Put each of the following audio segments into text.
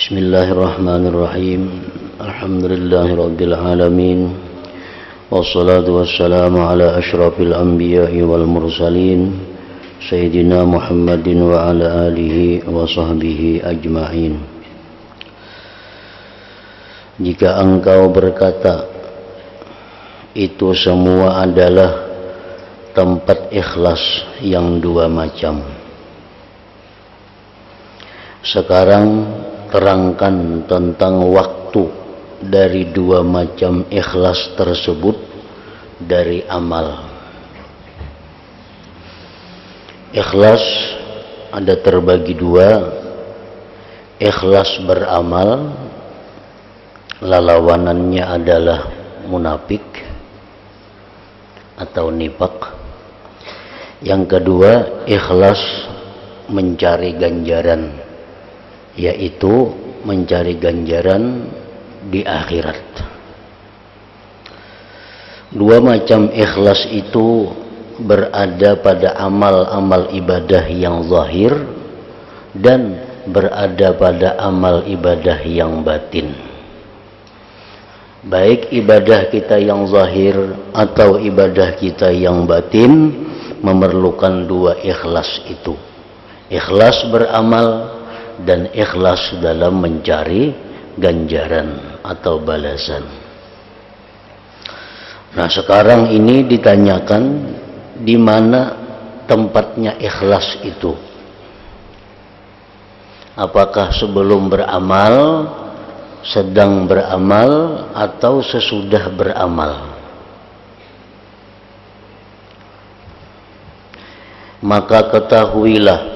Bismillahirrahmanirrahim. Alhamdulillahirabbil alamin. Wassalatu wassalamu ala asyrafil anbiya'i wal mursalin Sayyidina Muhammadin wa ala alihi wa sahbihi ajma'in. Jika engkau berkata itu semua adalah tempat ikhlas yang dua macam, sekarang terangkan tentang waktu dari dua macam ikhlas tersebut dari amal. Ikhlas ada terbagi dua, ikhlas beramal, lawanannya adalah munafik atau nifaq. Yang kedua, ikhlas mencari ganjaran, yaitu mencari ganjaran di akhirat. Dua macam ikhlas itu berada pada amal-amal ibadah yang zahir dan berada pada amal ibadah yang batin. Baik ibadah kita yang zahir atau ibadah kita yang batin memerlukan dua ikhlas itu. Ikhlas beramal dan ikhlas dalam mencari ganjaran atau balasan. Nah, sekarang ini ditanyakan di mana tempatnya ikhlas itu. Apakah sebelum beramal, sedang beramal, atau sesudah beramal? Maka ketahuilah,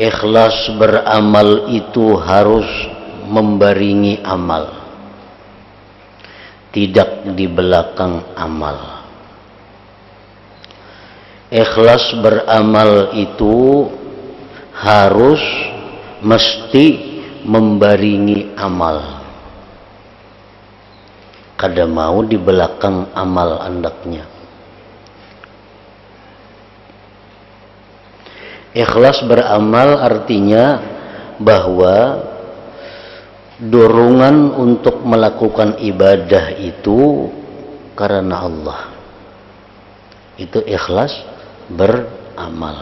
ikhlas beramal itu harus membaringi amal, tidak di belakang amal. Ikhlas beramal itu harus mesti membaringi amal. Kada mau di belakang amal andaknya. Ikhlas beramal artinya bahwa dorongan untuk melakukan ibadah itu karena Allah. Itu ikhlas beramal.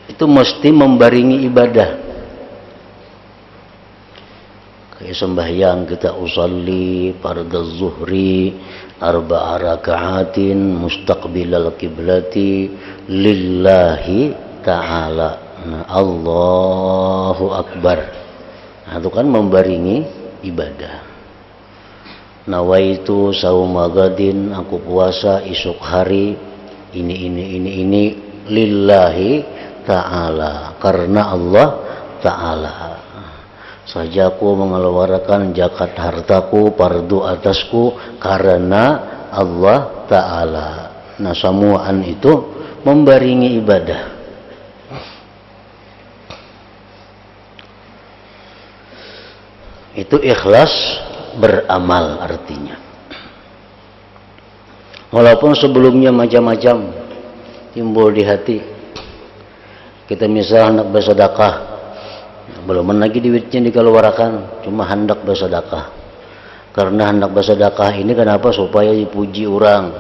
Itu mesti membaringi ibadah. Kayak sembahyang kita usalli fardhu zuhri arba'a raka'atin mustaqbilal kiblati lillahi ta'ala. Nah, Allahu Akbar. Nah, itu kan membaringi ibadah. Nawaitu saumagadin, aku puasa esok hari ini lillahi ta'ala, karena Allah ta'ala. Sajaku mengeluarkan zakat hartaku fardu atasku karena Allah ta'ala. Nah, semuaan itu membaringi ibadah. Itu ikhlas beramal artinya. Walaupun sebelumnya macam-macam timbul di hati. Kita misal hendak bersedekah, belum lagi duitnya dikeluarkan, cuma hendak bersedekah. Karena hendak bersedekah ini kenapa? Supaya dipuji orang,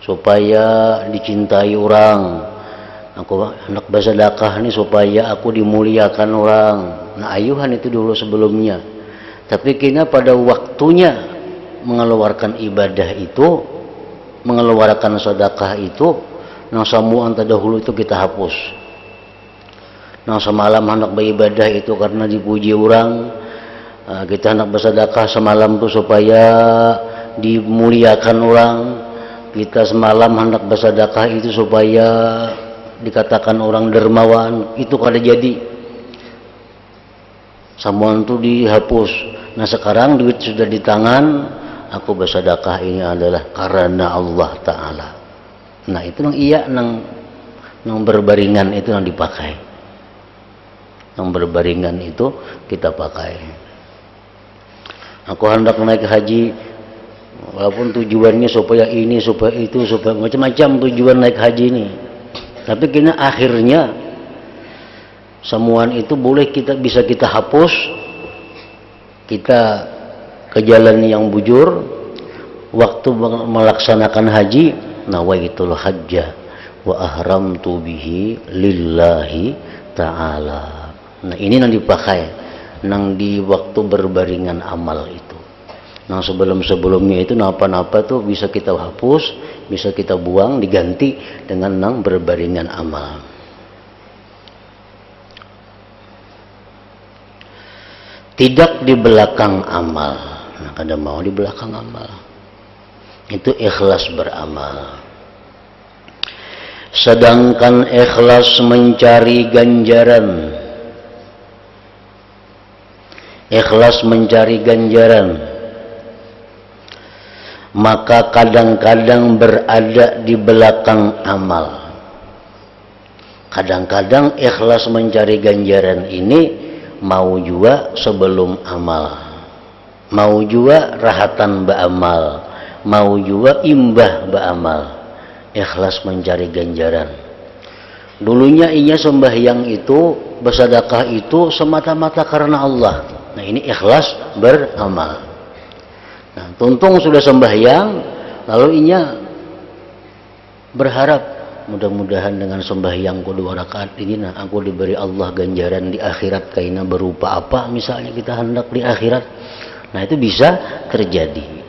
supaya dicintai orang. Aku hendak bersedekah ini supaya aku dimuliakan orang. Nah, ayuhan itu dulu sebelumnya. Tapi kini pada waktunya mengeluarkan ibadah itu, mengeluarkan sedekah itu, nah semua terdahulu itu kita hapus. Nah, semalam hendak beribadah itu karena dipuji orang, kita hendak bersedekah semalam itu supaya dimuliakan orang. Kita semalam hendak bersedekah itu supaya dikatakan orang dermawan. Itu kada jadi. Semua itu dihapus. Nah, sekarang duit sudah di tangan, aku bersedekah ini adalah karena Allah Ta'ala. Nah, itu nang berbaringan itu yang dipakai. Yang berbaringan itu kita pakai. Aku hendak naik haji, walaupun tujuannya supaya ini, supaya itu, supaya macam-macam tujuan naik haji ini. Tapi kini akhirnya Semuaan itu bisa kita hapus, kita ke jalan yang bujur. Waktu melaksanakan haji, nawaitul hajja wa ahramtu bihi lillahi ta'ala. Nah ini yang dipakai nang di waktu berbaringan amal itu. Nah sebelumnya itu napa-napa tuh bisa kita hapus, bisa kita buang, diganti dengan nang berbaringan amal. Tidak di belakang amal. Nah kadang mau di belakang amal. Itu ikhlas beramal. Sedangkan ikhlas mencari ganjaran. Ikhlas mencari ganjaran. Maka kadang-kadang berada di belakang amal. Kadang-kadang ikhlas mencari ganjaran ini mau juga sebelum amal, mau juga rahatan ba'amal, mau juga imbah ba'amal. Ikhlas mencari ganjaran. Dulunya inya sembahyang itu, bersedekah itu semata-mata karena Allah. Nah ini ikhlas beramal. Nah, tuntung sudah sembahyang, lalu inya berharap mudah-mudahan dengan sembahyangku 2 rakaat ini, nah aku diberi Allah ganjaran di akhirat kaina berupa apa misalnya kita hendak di akhirat. Nah itu bisa terjadi.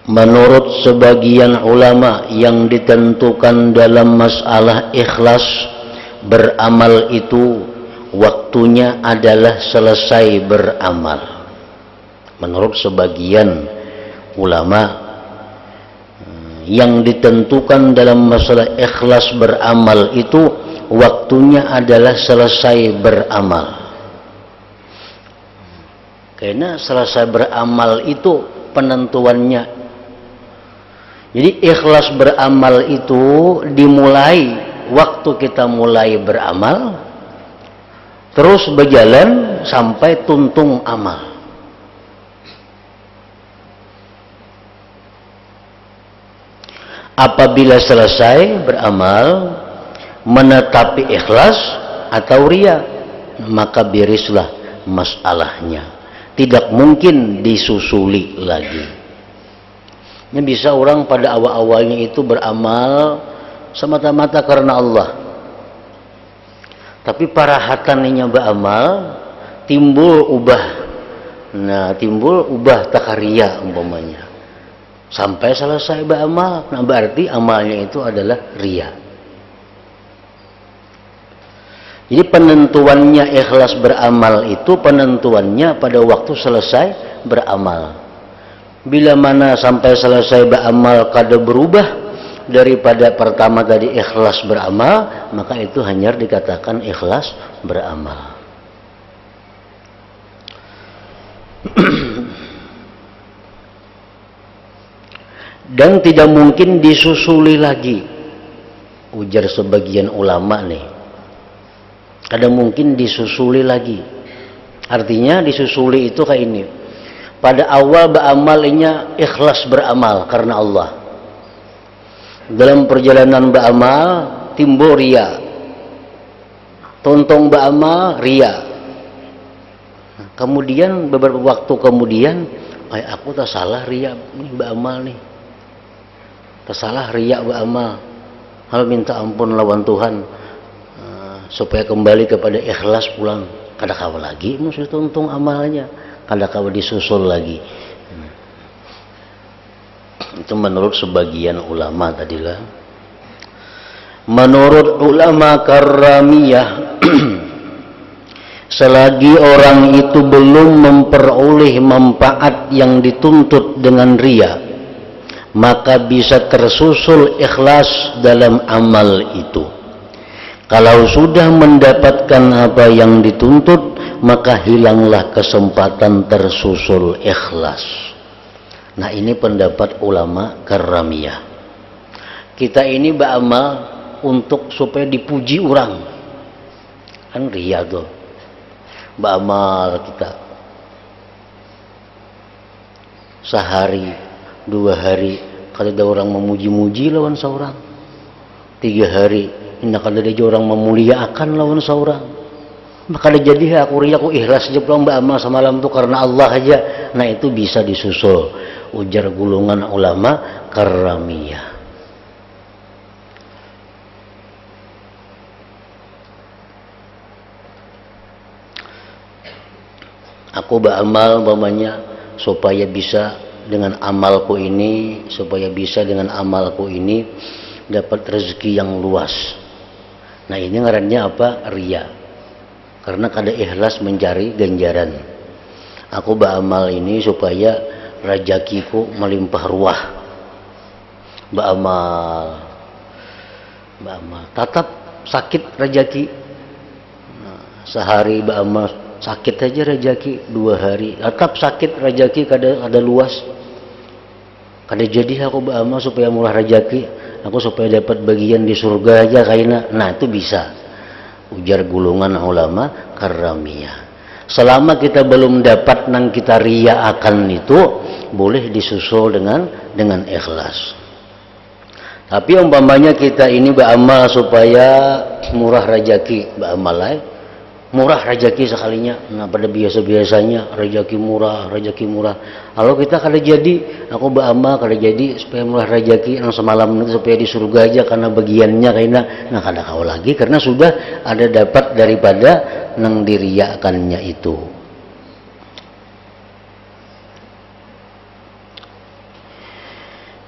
Menurut sebagian ulama yang ditentukan dalam masalah ikhlas beramal itu waktunya adalah selesai beramal. Menurut sebagian ulama yang ditentukan dalam masalah ikhlas beramal itu waktunya adalah selesai beramal. Karena selesai beramal itu penentuannya. Jadi ikhlas beramal itu dimulai waktu kita mulai beramal, terus berjalan sampai tuntung amal. Apabila selesai beramal, menetapi ikhlas atau ria, maka bereslah masalahnya. Tidak mungkin disusuli lagi. Ini bisa orang pada awal-awalnya itu beramal semata-mata karena Allah. Tapi parahatan beramal timbul ubah. Nah, timbul ubah takaria umpamanya. Sampai selesai beramal, nah berarti amalnya itu adalah ria. Jadi penentuannya ikhlas beramal itu penentuannya pada waktu selesai beramal. Bila mana sampai selesai beramal kada berubah daripada pertama tadi ikhlas beramal, maka itu hanya dikatakan ikhlas beramal. Dan tidak mungkin disusuli lagi, ujar sebagian ulama nih. Kada mungkin disusuli lagi. Artinya disusuli itu kayak ini. Pada awal beramalnya ikhlas beramal karena Allah. Dalam perjalanan beramal timbul ria. Tontong beramal ria. Kemudian beberapa waktu kemudian, aku tak salah ria nih beramal nih. Tak salah ria beramal. Hal minta ampun lawan Tuhan supaya kembali kepada ikhlas pulang. Kada kawa lagi mesti tontong amalnya. Kada kawa disusul lagi. Itu menurut sebagian ulama tadilah. Menurut ulama Karramiyah, selagi orang itu belum memperoleh manfaat yang dituntut dengan ria, maka bisa tersusul ikhlas dalam amal itu. Kalau sudah mendapatkan apa yang dituntut, maka hilanglah kesempatan tersusul ikhlas. Nah ini pendapat ulama Karramiyah. Kita ini beramal untuk supaya dipuji orang. Kan ria tuh. Beramal kita sehari 2 hari kada ada orang memuji-muji lawan seorang, 3 hari indah kada ada orang memuliakan lawan seorang, maka ada jadi aku ria aku ikhlas aja pulang beramal semalam tuh karena Allah aja. Nah itu bisa disusul, ujar gulungan ulama karramiyah. Aku beramal umpamanya supaya bisa dengan amalku ini, supaya bisa dengan amalku ini dapat rezeki yang luas. Nah ini ngarannya apa? Ria. Karena kada ikhlas mencari ganjaran. Aku beramal ini supaya rezekiku melimpah ruah. Beramal tatap sakit rezeki. Nah, sehari beramal sakit aja rezeki, 2 hari tetap sakit rezeki kada luas, kada jadi aku beramal supaya murah rezeki, aku supaya dapat bagian di surga aja kayaknya. Nah itu bisa, ujar gulungan ulama karramiyah. Selama kita belum dapat nang kita ria akan itu, boleh disusul dengan ikhlas. Tapi umpamanya kita ini beramal supaya murah rezeki, beramal murah rezeki sekalinya. Nah pada biasa-biasanya rezeki murah. Kalau kita kada jadi, aku beramal kada jadi supaya murah rezeki nang semalam itu supaya di surga aja karena bagiannya kayaknya. Nah kada kau lagi karena sudah ada dapat daripada nang diriakannya itu.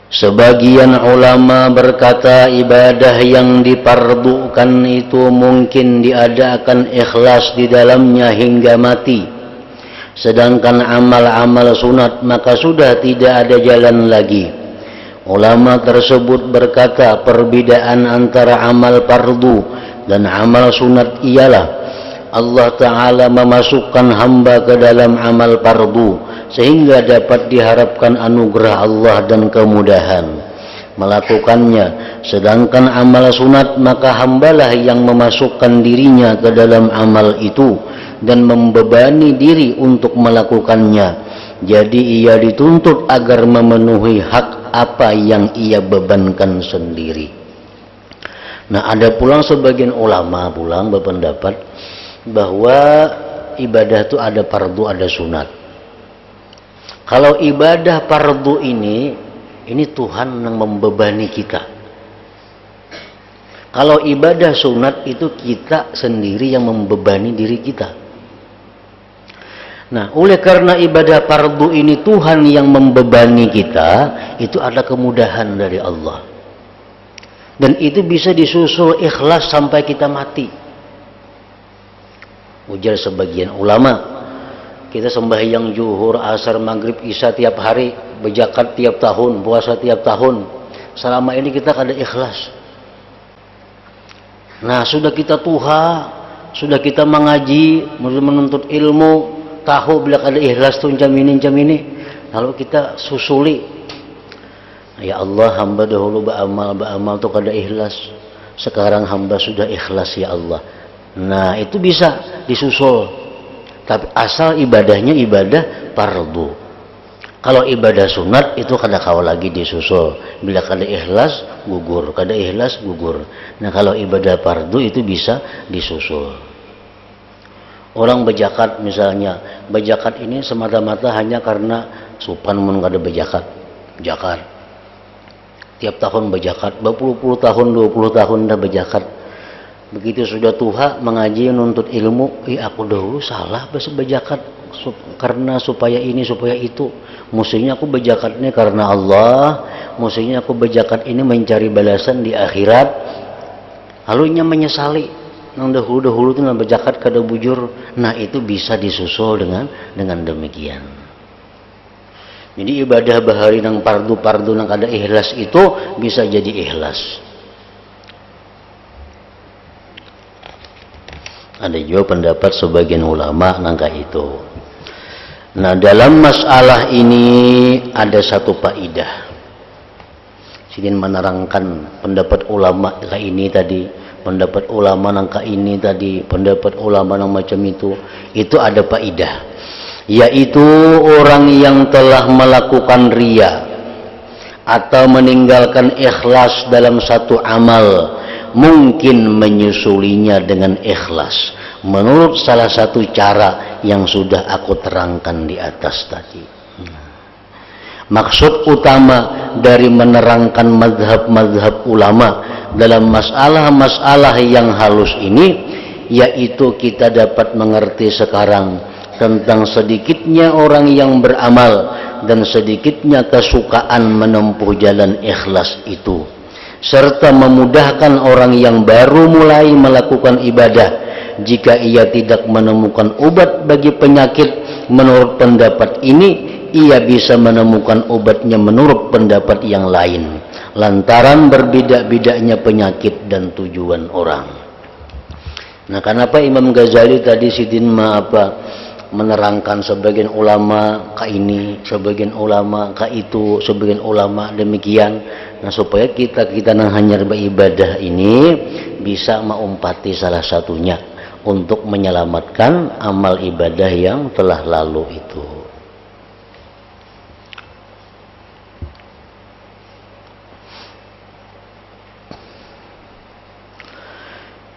Sebagian ulama berkata ibadah yang dipardukan itu mungkin diadakan ikhlas di dalamnya hingga mati. Sedangkan amal-amal sunat maka sudah tidak ada jalan lagi. Ulama tersebut berkata perbedaan antara amal fardu dan amal sunat ialah Allah Ta'ala memasukkan hamba ke dalam amal fardu sehingga dapat diharapkan anugerah Allah dan kemudahan melakukannya. Sedangkan amal sunat maka hambalah yang memasukkan dirinya ke dalam amal itu dan membebani diri untuk melakukannya. Jadi ia dituntut agar memenuhi hak apa yang ia bebankan sendiri. Nah ada pulang sebagian ulama pulang berpendapat bahwa ibadah itu ada fardu ada sunat. Kalau ibadah fardu ini Tuhan yang membebani kita. Kalau ibadah sunat itu kita sendiri yang membebani diri kita. Nah, oleh karena ibadah fardu ini Tuhan yang membebani kita, itu ada kemudahan dari Allah. Dan itu bisa disusul ikhlas sampai kita mati. Ujar sebagian ulama, kita sembahyang zuhur, asar, maghrib, isya tiap hari, berzakat tiap tahun, puasa tiap tahun. Selama ini kita kada ikhlas. Nah, sudah kita tuha, sudah kita mengaji, menuntut ilmu, tahu bila kada ikhlas tuh jam ini. Lalu kita susuli, ya Allah, hamba dahulu beramal tuh kada ikhlas. Sekarang hamba sudah ikhlas ya Allah. Nah itu bisa disusul, tapi asal ibadahnya ibadah fardu. Kalau ibadah sunat itu kada kau lagi disusul, bila kada ikhlas gugur, kada ikhlas gugur. Nah kalau ibadah fardu itu bisa disusul. Orang berzakat misalnya, berzakat ini semata-mata hanya karena supan mun kada berzakat, zakat. Tiap tahun berzakat, berpuluh-puluh tahun, 20 tahun dah berzakat. Begitu sudah tuha mengaji nuntut ilmu, aku dahulu salah berzakat karena supaya ini supaya itu. Mestinya aku berzakat ini karena Allah, mestinya aku berzakat ini mencari balasan di akhirat. Lalunya menyesali, nang dahulu itu nang berzakat kada bujur. Nah itu bisa disusul dengan demikian. Jadi ibadah bahari nang fardu nang kada ikhlas itu bisa jadi ikhlas. Ada juga pendapat sebagian ulama nangka itu. Nah dalam masalah ini ada satu faidah. Ingin menerangkan pendapat ulama nangka ini tadi, pendapat ulama nangka ini tadi, pendapat ulama nang macam itu ada faidah. Yaitu orang yang telah melakukan riya atau meninggalkan ikhlas dalam satu amal, mungkin menyusulinya dengan ikhlas menurut salah satu cara yang sudah aku terangkan di atas tadi. Maksud utama dari menerangkan mazhab-mazhab ulama dalam masalah-masalah yang halus ini, yaitu kita dapat mengerti sekarang tentang sedikitnya orang yang beramal dan sedikitnya kesukaan menempuh jalan ikhlas itu, serta memudahkan orang yang baru mulai melakukan ibadah jika ia tidak menemukan obat bagi penyakit menurut pendapat ini, ia bisa menemukan obatnya menurut pendapat yang lain lantaran berbeda-bedanya penyakit dan tujuan orang. Nah, kenapa Imam Ghazali tadi sidin menerangkan sebagian ulama ka ini, sebagian ulama ka itu, sebagian ulama demikian. Nah, supaya kita yang hanya beribadah ini bisa mengumpati salah satunya untuk menyelamatkan amal ibadah yang telah lalu itu.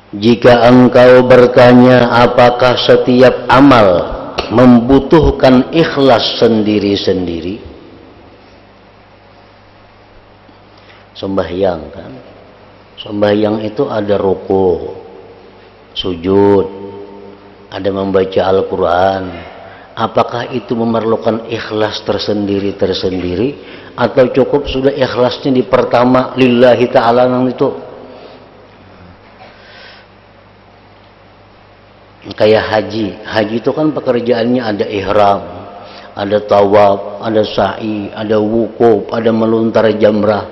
Jika engkau bertanya apakah setiap amal membutuhkan ikhlas sendiri-sendiri, sembahyang kan, sembahyang itu ada ruku, sujud, ada membaca Al-Quran. Apakah itu memerlukan ikhlas tersendiri atau cukup sudah ikhlasnya di pertama lillahi ta'ala nang itu? Kayak haji itu kan pekerjaannya ada ihram, ada tawaf, ada sa'i, ada wukuf, ada melontar jamrah.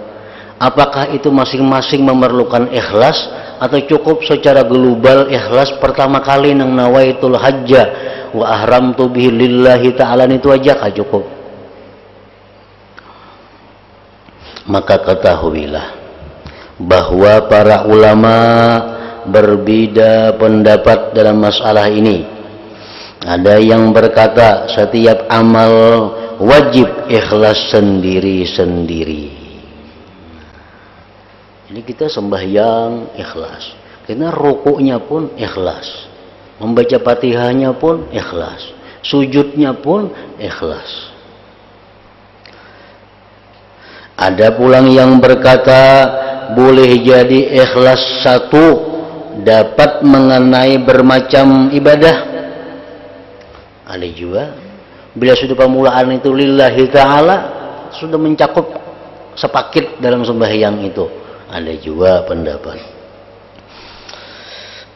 Apakah itu masing-masing memerlukan ikhlas atau cukup secara global ikhlas pertama kali nang nawaitul hajja wa ahramtu bihi lillahi ta'ala itu aja kah cukup? Maka ketahuilah bahwa para ulama berbeda pendapat dalam masalah ini. Ada yang berkata setiap amal wajib ikhlas sendiri-sendiri. Jadi kita sembahyang ikhlas, karena rukuknya pun ikhlas, membaca Fatihahnya pun ikhlas, sujudnya pun ikhlas. Ada pula yang berkata boleh jadi ikhlas satu dapat mengenai bermacam ibadah. Ada juga bila sudah permulaan itu lillahi ta'ala sudah mencakup sepaket dalam sembahyang itu. Ada juga pendapat.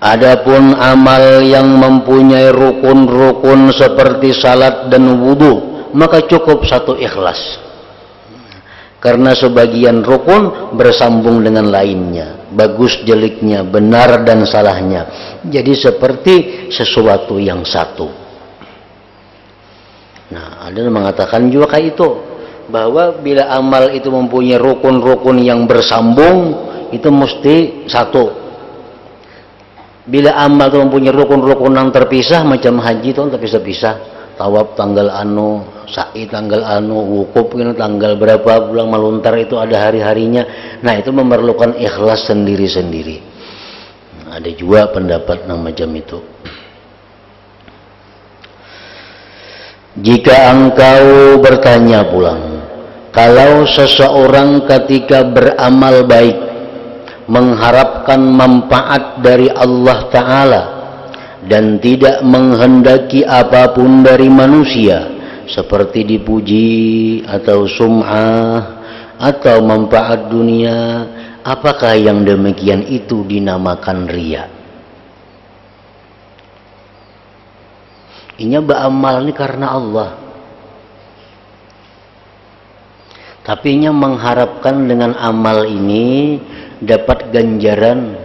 Adapun amal yang mempunyai rukun-rukun seperti salat dan wudu, maka cukup satu ikhlas. Karena sebagian rukun bersambung dengan lainnya, bagus jeleknya, benar dan salahnya, jadi seperti sesuatu yang satu. Nah, ada yang mengatakan juga kayak itu, bahwa bila amal itu mempunyai rukun-rukun yang bersambung, itu mesti satu. Bila amal itu mempunyai rukun-rukun yang terpisah, macam haji itu terpisah-pisah, tawaf tanggal anu, sa'i tanggal anu, wukuf tanggal berapa, pulang meluntar itu ada hari-harinya. Nah, itu memerlukan ikhlas sendiri-sendiri. Ada juga pendapat yang macam itu. Jika engkau bertanya pulang, kalau seseorang ketika beramal baik mengharapkan manfaat dari Allah Ta'ala dan tidak menghendaki apapun dari manusia seperti dipuji atau sum'ah atau manfaat dunia, apakah yang demikian itu dinamakan riya? Inya beramal ini karena Allah, tapi inya mengharapkan dengan amal ini dapat ganjaran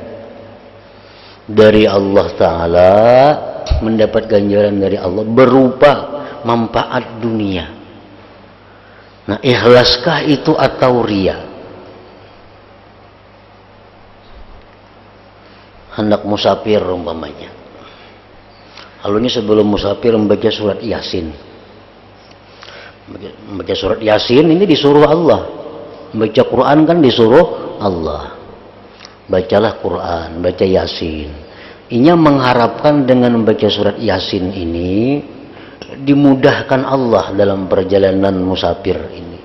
dari Allah Ta'ala, mendapat ganjaran dari Allah berupa manfaat dunia. Nah, ikhlaskah itu atau riya? Hendak musafir umpamanya, lalunya sebelum musafir membaca surat Yasin. Membaca surat Yasin ini disuruh Allah, Baca Quran kan disuruh Allah. Bacalah Quran, baca Yasin. Inya mengharapkan dengan membaca surat Yasin ini dimudahkan Allah dalam perjalanan musafir ini.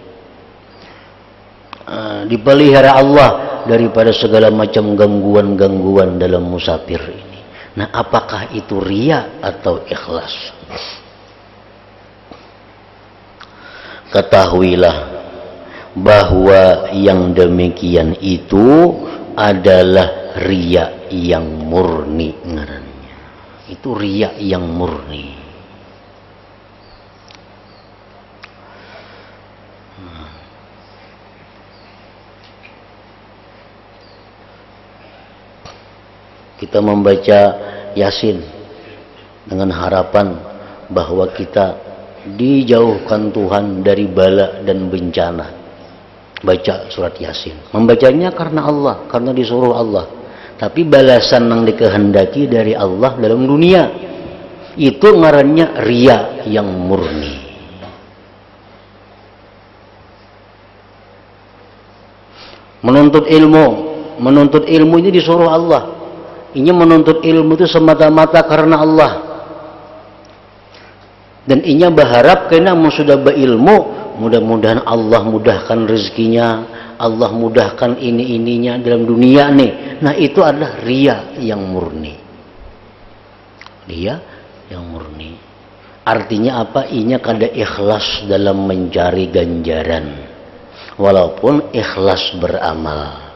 Dipelihara Allah daripada segala macam gangguan-gangguan dalam musafir ini. Nah, apakah itu riya atau ikhlas? Ketahuilah bahwa yang demikian itu adalah riya yang murni ngarannya. Itu riya yang murni. Kita membaca Yasin dengan harapan bahwa kita dijauhkan Tuhan dari bala dan bencana. Baca surat Yasin. Membacanya karena Allah, karena disuruh Allah. Tapi balasan yang dikehendaki dari Allah dalam dunia itu ngarannya riya yang murni. Menuntut ilmu ini disuruh Allah. Ini menuntut ilmu itu semata-mata karena Allah. Dan inya berharap karena sudah berilmu, mudah-mudahan Allah mudahkan rezekinya, Allah mudahkan ininya dalam dunia nih. Nah, itu adalah riya yang murni. Riya yang murni. Artinya apa? Inya kada ikhlas dalam mencari ganjaran, walaupun ikhlas beramal.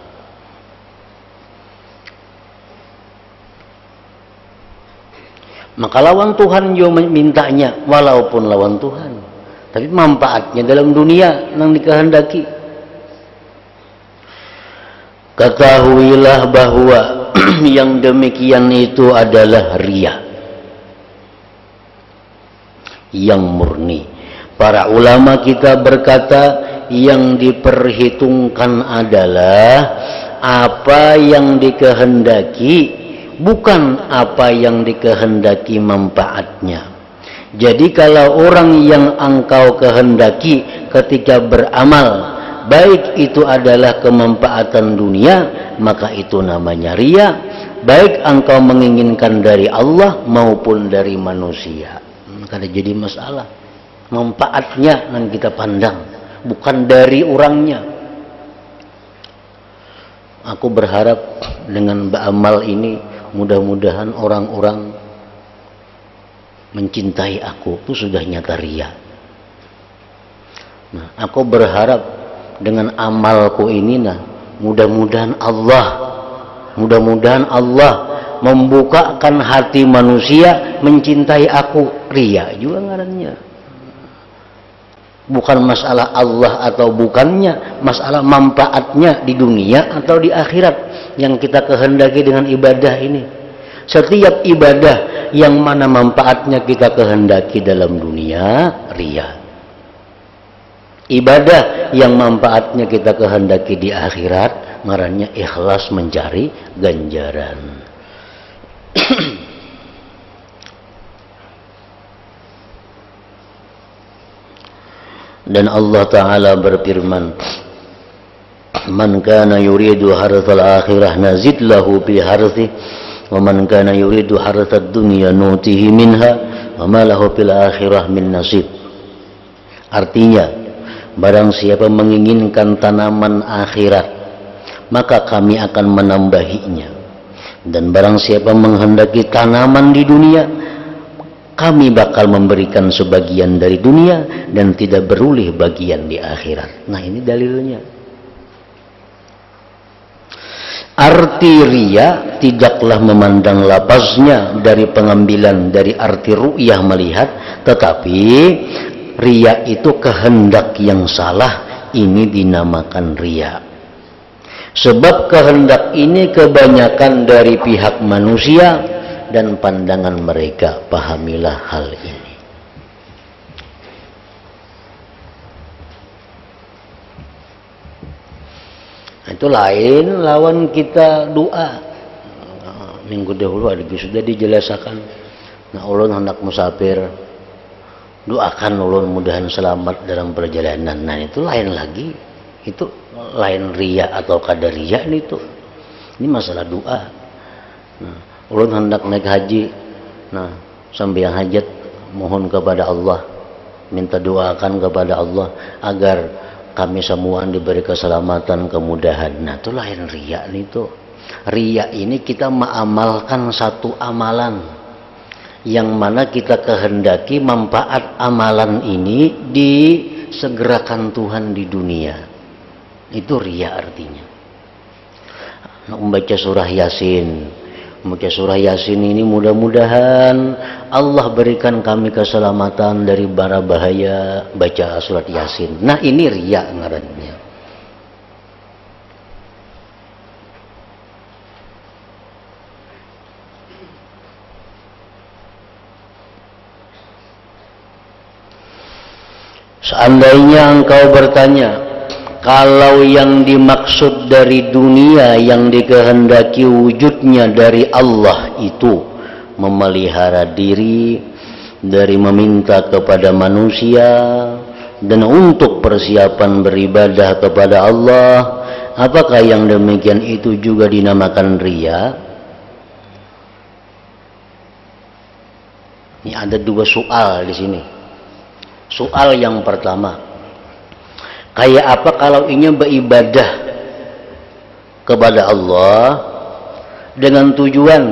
Maka lawan Tuhan juga mintanya, walaupun lawan Tuhan, tapi manfaatnya dalam dunia yang dikehendaki. Ketahuilah bahwa yang demikian itu adalah riya yang murni. Para ulama kita berkata yang diperhitungkan adalah apa yang dikehendaki, bukan apa yang dikehendaki manfaatnya. Jadi kalau orang yang engkau kehendaki ketika beramal, baik itu adalah kemanfaatan dunia, maka itu namanya riya. Baik engkau menginginkan dari Allah maupun dari manusia. Kada jadi masalah. Manfaatnya yang kita pandang, bukan dari orangnya. Aku berharap dengan beramal ini mudah-mudahan orang-orang mencintai aku, itu sudah nyata riya. Nah, aku berharap dengan amalku ini, nah, mudah-mudahan Allah membukakan hati manusia mencintai aku. Riya juga ngarannya. Bukan masalah Allah atau bukannya, masalah manfaatnya di dunia atau di akhirat yang kita kehendaki dengan ibadah ini. Setiap ibadah yang mana manfaatnya kita kehendaki dalam dunia, riya. Ibadah yang manfaatnya kita kehendaki di akhirat, ngarannya ikhlas mencari ganjaran. Dan Allah Ta'ala berfirman, man kana yuridu harthal akhirah nazid lahu bi harthi wa man kana yuridu harthad dunya nutihi minha wa ma lahu fil akhirah min nasib. Artinya, barang siapa menginginkan tanaman akhirat, maka kami akan menambahinya. Dan barang siapa menghendaki tanaman di dunia, kami bakal memberikan sebagian dari dunia dan tidak berulih bagian di akhirat. Nah, ini dalilnya. Arti riya tidaklah memandang lapaznya dari pengambilan dari arti ru'yah melihat, tetapi riya itu kehendak yang salah, ini dinamakan riya. Sebab kehendak ini kebanyakan dari pihak manusia dan pandangan mereka, pahamilah hal ini. Itu lain lawan kita doa. Minggu dahulu ada sudah dijelaskan. Nah, ulun hendak musafir, doakan ulun mudahan selamat dalam perjalanan. Nah, itu lain lagi. itu lain riya atau kada riya itu. Ini masalah doa. Nah, ulun hendak naik haji, nah sambil hajat mohon kepada Allah, minta doakan kepada Allah agar kami semua diberi keselamatan, kemudahan. Nah itu lain riya itu. Riya ini kita mengamalkan satu amalan yang mana kita kehendaki manfaat amalan ini disegerakan Tuhan di dunia. Itu riya artinya. Membaca surah Yasin, membaca surah Yasin ini mudah-mudahan Allah berikan kami keselamatan dari bara bahaya, baca surat Yasin. Nah ini riya ngarannya. Seandainya engkau bertanya, kalau yang dimaksud dari dunia yang dikehendaki wujudnya dari Allah itu memelihara diri dari meminta kepada manusia dan untuk persiapan beribadah kepada Allah, apakah yang demikian itu juga dinamakan riya? Ini ada dua soal di sini. Soal yang pertama, kayak apa kalau ingin beribadah kepada Allah dengan tujuan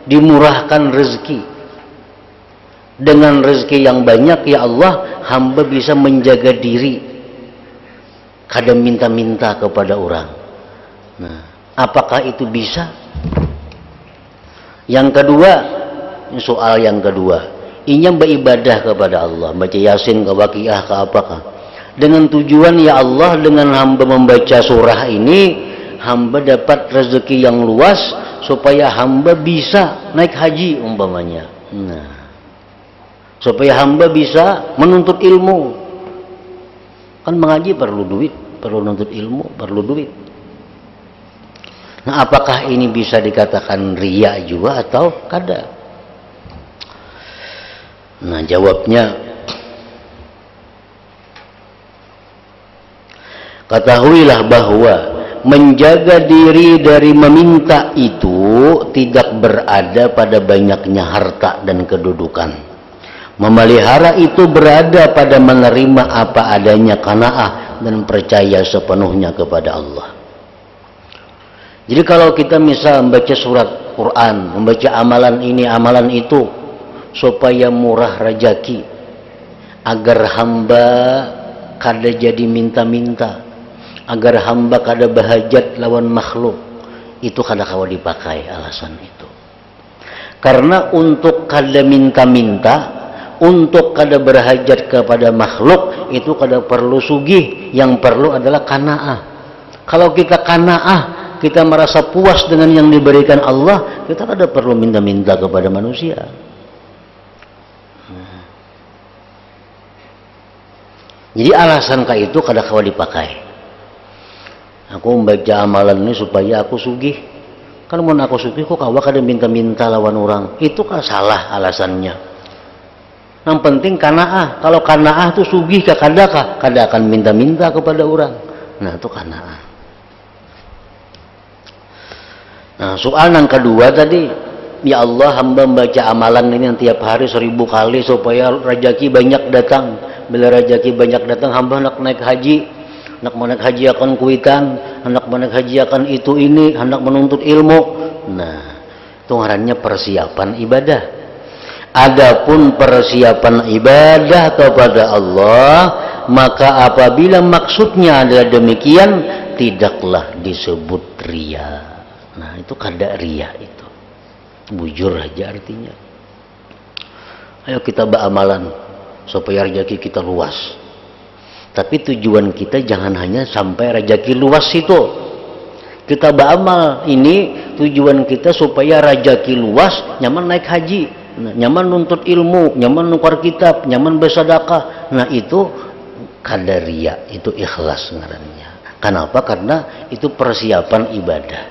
dimurahkan rezeki. Dengan rezeki yang banyak, ya Allah, hamba bisa menjaga diri, kada minta-minta kepada orang. Nah, apakah itu bisa? Yang kedua, soal yang kedua, ingin beribadah kepada Allah, baca Yasin ke Waqiah ke apakah, dengan tujuan ya Allah, dengan hamba membaca surah ini hamba dapat rezeki yang luas supaya hamba bisa naik haji umpamanya. Nah, supaya hamba bisa menuntut ilmu, kan mengaji perlu duit, perlu menuntut ilmu perlu duit. Nah apakah ini bisa dikatakan riya juga atau kada? Nah jawabnya, ketahuilah bahwa menjaga diri dari meminta itu tidak berada pada banyaknya harta dan kedudukan. Memelihara itu berada pada menerima apa adanya qanaah dan percaya sepenuhnya kepada Allah. Jadi kalau kita misal membaca surat Quran, membaca amalan ini amalan itu supaya murah rezeki, agar hamba kada jadi minta-minta, agar hamba kada bahajat lawan makhluk, itu kada kawa dipakai alasan itu. Karena untuk kada minta-minta, untuk kada berhajat kepada makhluk, itu kada perlu sugih, yang perlu adalah qanaah. Kalau kita qanaah, kita merasa puas dengan yang diberikan Allah, kita kada perlu minta-minta kepada manusia. Jadi alasan kah itu kada kawa dipakai. Aku membaca amalan ini supaya aku sugih. Kalau mau aku sugih kok kawa kada minta-minta lawan orang. Itu kan salah alasannya. Yang penting qanaah. Kalau qanaah itu sugih kada akan minta-minta kepada orang. Nah itu qanaah. Nah soal yang kedua tadi, ya Allah hamba membaca amalan ini yang tiap hari 1000 kali supaya rezeki banyak datang. Bila rezeki banyak datang, hamba nak naik haji, hendak naik haji akan kuitan, hendak naik haji akan itu ini, hendak menuntut ilmu. Nah, itu ngarannya persiapan ibadah. Adapun persiapan ibadah kepada Allah, maka apabila maksudnya adalah demikian, tidaklah disebut riya. Nah, itu kada riya itu. Bujur aja artinya. Ayo kita beramalan supaya rezeki kita luas. Tapi tujuan kita jangan hanya sampai rezeki luas itu. Kita beramal ini tujuan kita supaya rezeki luas, nyaman naik haji, nyaman nuntut ilmu, nyaman nukar kitab, nyaman bersedekah. Nah itu kada riya, itu ikhlas ngarannya. Kenapa? Karena itu persiapan ibadah.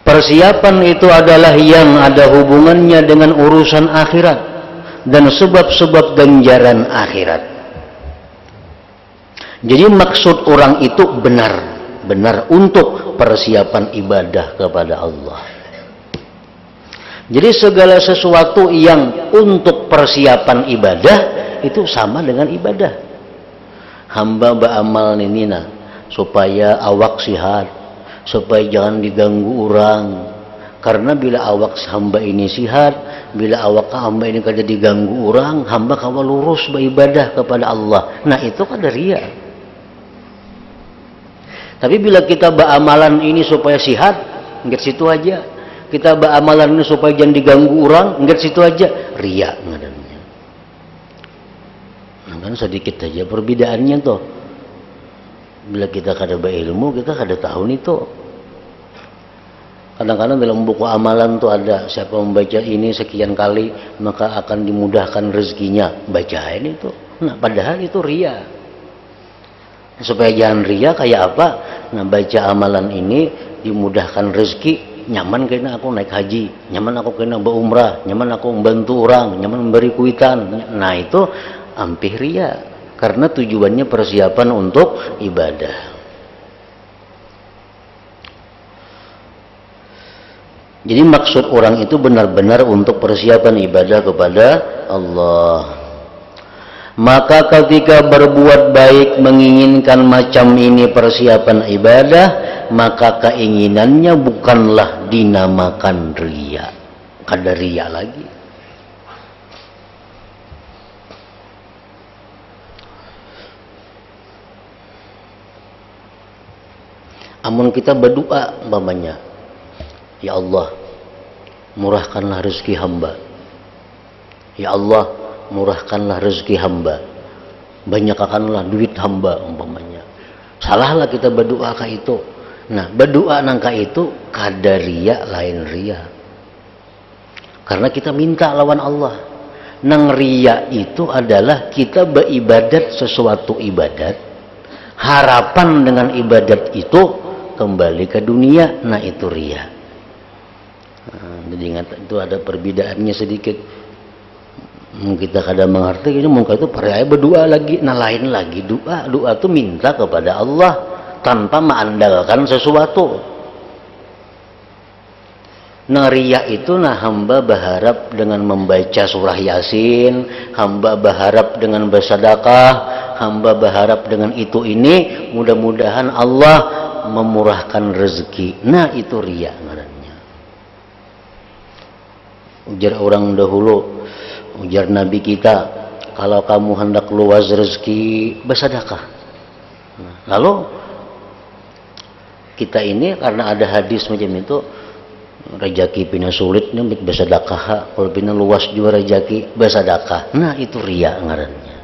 Persiapan itu adalah yang ada hubungannya dengan urusan akhirat. dan sebab-sebab ganjaran akhirat. Jadi maksud orang itu benar untuk persiapan ibadah kepada Allah. Jadi segala sesuatu yang untuk persiapan ibadah itu sama dengan ibadah. Hamba beramal nina supaya awak sehat, supaya jangan diganggu orang. Karena bila awak hamba ini sihat, bila awak hamba ini kada diganggu orang, hamba kawa lurus beribadah kepada Allah. Nah itu kada ria. Tapi bila kita beramalan ini supaya sihat, enggak situ aja. Kita beramalan ini supaya jangan diganggu orang, enggak situ aja. Ria ngadannya. Nah kan sedikit aja perbedaannya tuh. Bila kita kada berilmu, kita kada tahu nih tuh. Kadang-kadang dalam buku amalan tuh ada siapa membaca ini sekian kali maka akan dimudahkan rezekinya. Bacain itu. Nah padahal itu ria. Supaya jangan ria kayak apa? Nah baca amalan ini dimudahkan rezeki. Nyaman kena aku naik haji. Nyaman aku kena berumrah. Nyaman aku membantu orang. Nyaman memberi kuitan. Nah itu ampih ria. Karena tujuannya persiapan untuk ibadah. Jadi maksud orang itu benar-benar untuk persiapan ibadah kepada Allah. Maka ketika berbuat baik menginginkan macam ini persiapan ibadah, maka keinginannya bukanlah dinamakan riya. Kada riya lagi. Amun kita berdoa umpamanya, ya Allah, murahkanlah rezeki hamba. Ya Allah, murahkanlah rezeki hamba. Banyakkanlah duit hamba umpamanya. Salahlah kita berdoa ka itu. Nah, berdoa nangka itu kada riya lain riya. Karena kita minta lawan Allah. Nang riya itu adalah kita beribadat sesuatu ibadat. Harapan dengan ibadat itu kembali ke dunia. Nah, itu riya. Nah, jadi ingat itu ada perbedaannya sedikit. Kita kadang mengerti ini muka itu percaya berdoa lagi, nah lain lagi doa itu minta kepada Allah tanpa mengandalkan sesuatu. Nah riya itu nah hamba berharap dengan membaca surah Yasin, hamba berharap dengan bersedekah, hamba berharap dengan itu ini mudah-mudahan Allah memurahkan rezeki. Nah itu riya ngarannya. Ujar orang dahulu, ujar Nabi kita, kalau kamu hendak luas rezeki bersedekah. Nah, lalu kita ini karena ada hadis macam itu, rezeki pina sulit nih bersedekah, kalau pina luas juga rezeki bersedekah. Nah itu riya ngarannya.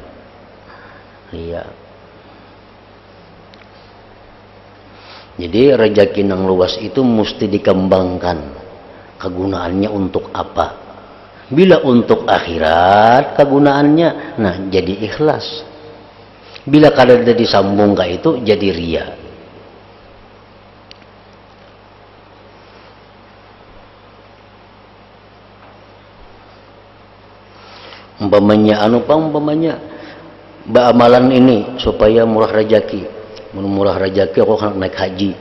Riya. Jadi rezeki yang luas itu mesti dikembangkan. Kegunaannya untuk apa? Bila untuk akhirat kegunaannya, nah jadi ikhlas. Bila kada disambung ke itu jadi riya. Umpamanya umpamanya beramalan ini supaya murah rezeki. Murah rezeki aku hendak naik haji.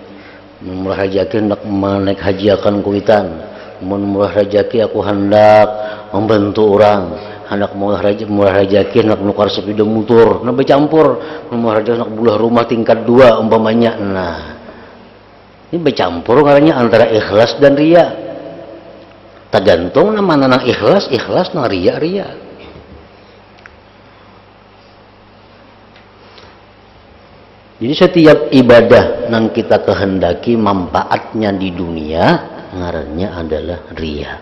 Murah rezeki hendak naik haji akan kuitan. Murah rezeki aku hendak membantu orang, hendak murah rezeki hendak nukar sepeda motor, nah bercampur. Murah rezeki hendak bulah rumah tingkat 2 umpamanya. Nah ini bercampur karena antara ikhlas dan riya. Tergantung mana nang ikhlas nang riya. Jadi setiap ibadah yang kita kehendaki manfaatnya di dunia ngarannya adalah riya.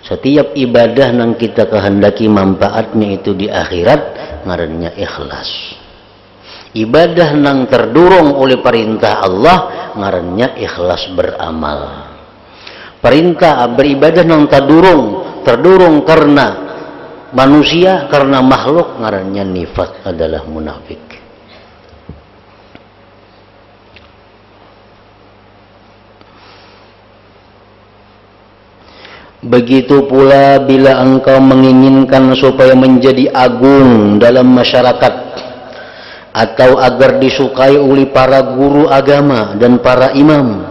Setiap ibadah yang kita kehendaki manfaatnya itu di akhirat ngarannya ikhlas. Ibadah yang terdorong oleh perintah Allah ngarannya ikhlas beramal. Perintah beribadah yang terdorong karena manusia, karena makhluk ngarannya nifaq, adalah munafik. Begitu pula bila engkau menginginkan supaya menjadi agung dalam masyarakat atau agar disukai oleh para guru agama dan para imam.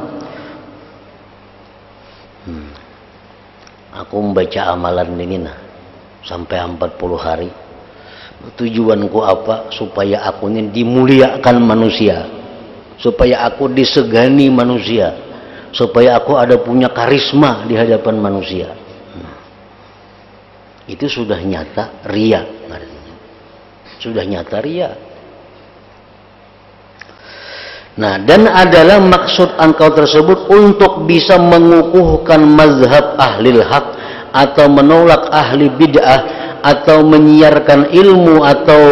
Aku membaca amalan ini sampai 40 hari. Tujuanku apa? Supaya aku ini dimuliakan manusia, supaya aku disegani manusia, supaya aku ada punya karisma di hadapan manusia. Itu sudah nyata ria, sudah nyata ria. Nah, dan adalah maksud engkau tersebut untuk bisa mengukuhkan mazhab ahlil haq atau menolak ahli bid'ah atau menyiarkan ilmu atau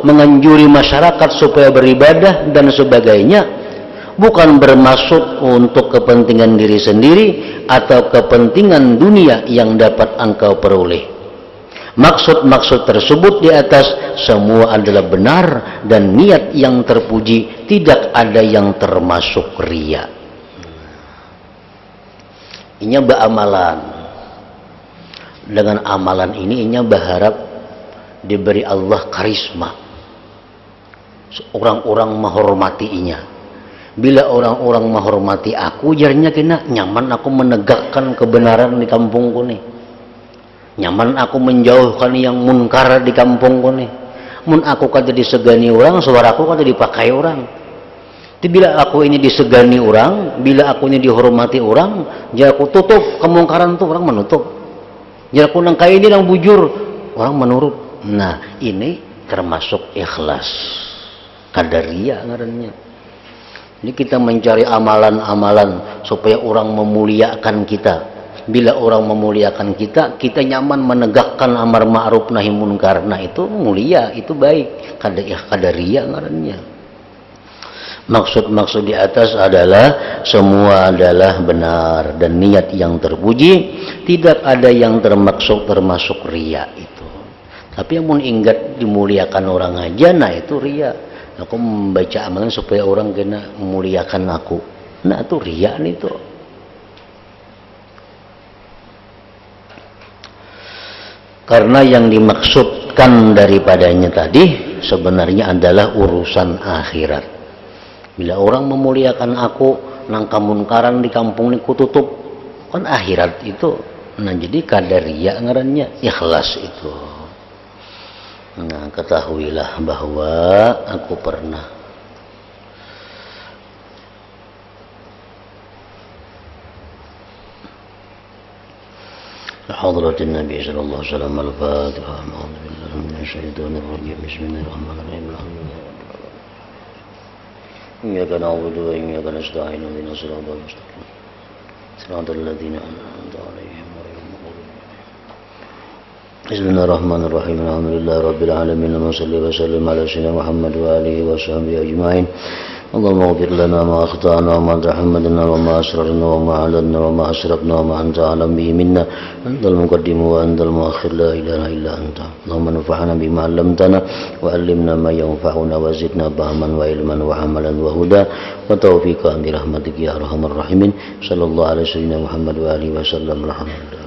menganjuri masyarakat supaya beribadah dan sebagainya, bukan bermaksud untuk kepentingan diri sendiri atau kepentingan dunia yang dapat engkau peroleh. Maksud-maksud tersebut di atas semua adalah benar dan niat yang terpuji, tidak ada yang termasuk riya. Inya beramalan. Dengan amalan ini inya berharap diberi Allah karisma. Orang-orang menghormati inya. Bila orang-orang menghormati aku, jadinya kena nyaman aku menegakkan kebenaran di kampungku nih. Nyaman aku menjauhkan yang munkar di kampungku nih. Mun aku kata disegani orang, suaraku kata dipakai orang. Jadi bila aku ini disegani orang, bila aku ini dihormati orang, jadi aku tutup kemungkaran tuh orang menutup. Jadi aku nangkai ini yang bujur, orang menurut. Nah, ini termasuk ikhlas. Qadariyah ngarannya. Ini kita mencari amalan-amalan supaya orang memuliakan kita. Bila orang memuliakan kita, kita nyaman menegakkan amar ma'ruf nahi munkar. Nah, itu mulia, itu baik. Qadariyah ngarannya. Maksud-maksud di atas adalah semua adalah benar dan niat yang terpuji, tidak ada yang termasuk riya itu. Tapi yang mau ingat dimuliakan orang aja, nah itu riya. Aku membaca amalan supaya orang kena memuliakan aku. Nah itu riya nih tuh. Karena yang dimaksudkan daripadanya tadi sebenarnya adalah urusan akhirat. Bila orang memuliakan aku, nang kamunkaran di kampung ini kututup, kan akhirat itu. Nah jadi qadariyah ngarannya, ikhlas itu. Nah ketahuilah bahwa aku pernah Hadratin Nabi sallallahu alaihi wasallam al-Fatihah. A'udzu billahi minasy syaithanir rajim. Bismillahirrahmanirrahim. Iyyaka na'budu wa iyyaka nasta'in. Ihdinas siratal mustaqim. Siratal ladzina an'amta 'alaihim ghairil maghdubi 'alaihim. Bismillahirrahmanirrahim. Alhamdulillahi rabbil alamin. Shalli wa sallim ala sayyidina Muhammad wa alihi wa sahbihi ajma'in. Allahumma ighfir lana ma akhtana wa ma tahammadna wa ma asrarna wa ma a'lanna wa ma asrafna wa ma anta a'lam bihi minna. Antal muqaddim wa antal muakhir, la ilaha illa anta. Allahumma anfa'na bima 'allamtana wa 'allimna ma yanfa'una wa zidna fahman wa ilman wa amalan wa huda wa taufiqan bi rahmatika ya arhamar rahimin. Sallallahu alaihi wasallam Muhammad wa alihi wasallam. Alhamdulillah.